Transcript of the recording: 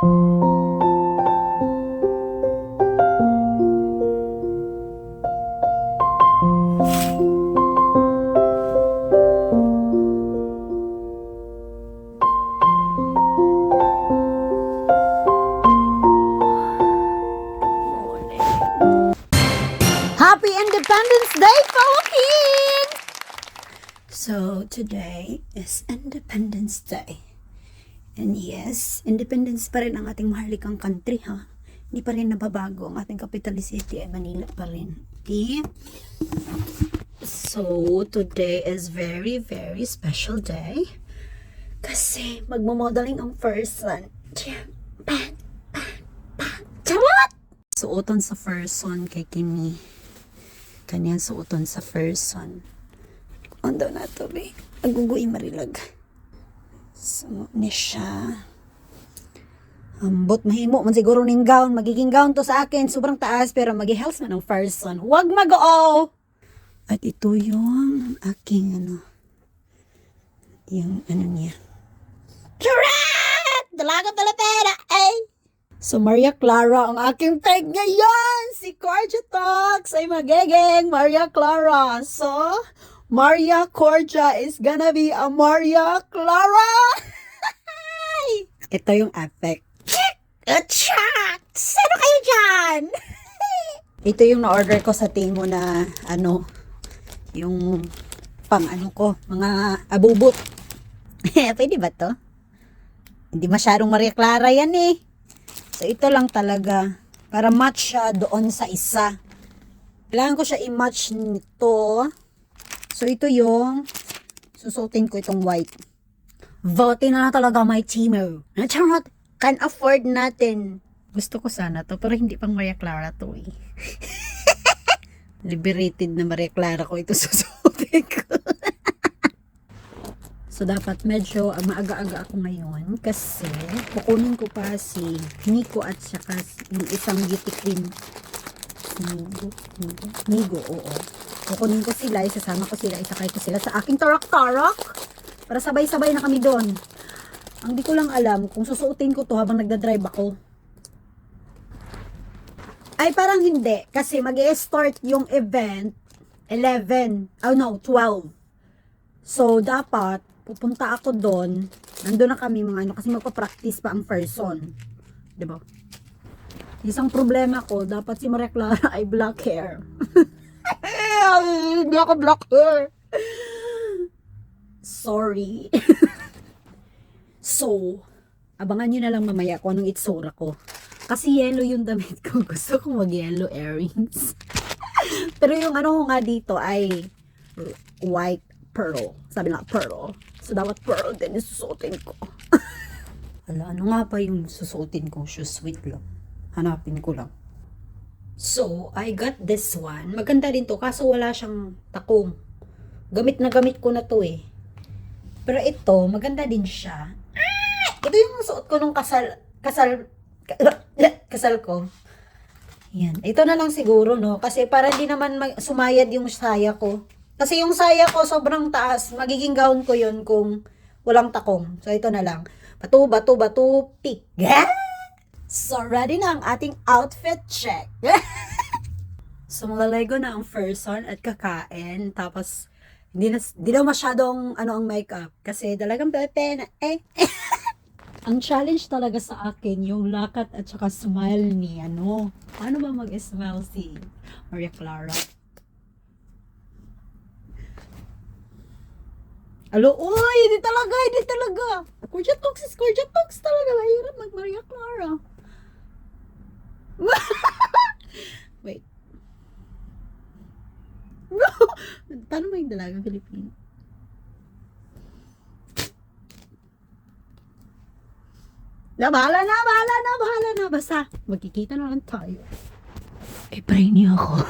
Happy Independence Day, Philippines! So, today is Independence Day. And yes, independence pa rin ang ating mahalikang country, ha? Hindi pa rin nababago. Ang ating capital city ay Manila pa rin. Okay? So, today is very, very special day. Kasi magmamodeling ang first one. Charot! Suoton sa first one kay Kimi. Kanyang suoton sa first one. Ano na to, be? Aguguy marilag. So, ni siya. Ambot mahimo man siguro ning gown. Magiging gown to sa akin. Sobrang taas, pero mag-heels man ang first one. Huwag mag-o! At ito yung aking yung niya. Correct! Dalagang Pilipina, eh! So, Maria Clara ang aking peg ngayon. Si Cordia Talks ay magiging Maria Clara. So, Maria Cordia is gonna be a Maria Clara. Ito yung effect. Chat! Sino kayo dyan? Ito yung na-order ko sa Timo na yung pang ko, mga abubot. Pwede ba to? Hindi masyadong Maria Clara yan eh. So, ito lang talaga. Para match siya doon sa isa. Kailangan ko siya i-match nito. So, ito yung susutin ko itong white. Vote na lang talaga my Timo. Charot! Can afford natin. Gusto ko sana to, pero hindi pang Maria Clara to eh. Liberated na Maria Clara ko ito susutin ko. So, dapat medyo maaga-aga ako ngayon kasi kukunin ko pa si Nico at saka yung isang beauty queen. Nigo, oo. Kukunin ko sila, isasama ko sila, isakay ko sila sa aking tarak-tarak para sabay-sabay na kami doon. Ang di ko lang alam kung susuotin ko to habang nagdadrive ako. Ay, parang hindi. Kasi mag-i-start yung event 11. Oh no, 12. So, dapat pupunta ako doon. Nandun na kami mga kasi magpa-practice pa ang person. Diba? Isang problema ko, dapat si Maria Clara ay black hair. Hindi ako black hair. Sorry. So, abangan nyo na lang mamaya kung anong itsura ko. Kasi yellow yung damit ko. Gusto ko mag-yellow earrings. Pero yung nga dito ay white pearl. Sabi nga pearl. So, dapat pearl din yung susuotin ko. Hala, ano nga pa yung susuotin ko? Shoes, wait lang. Hanapin ko lang. So, I got this one. Maganda din to, kaso wala siyang takong. Gamit na gamit ko na to eh. Pero ito, maganda din siya. Ito yung suot ko nung kasal ko. Yan. Ito na lang siguro, no? Kasi para hindi naman sumayad yung saya ko. Kasi yung saya ko sobrang taas. Magiging gown ko yun kung walang takong. So, ito na lang. Batu, pick. So, ready na ang ating outfit check. So, malalego na ang person at kakain. Tapos, hindi na masyadong ang makeup. Kasi talagang pena. Ang challenge talaga sa akin, yung lakat at saka smile ni Paano ba mag-smile si Maria Clara? Alo, uy, hindi talaga. Cordia Talks talaga. Mahirap mag-Maria Clara. Wait. Paano ba yung dalagang Pilipino? Bahala na. Basta, magkikita na lang tayo. Pray niyo ako.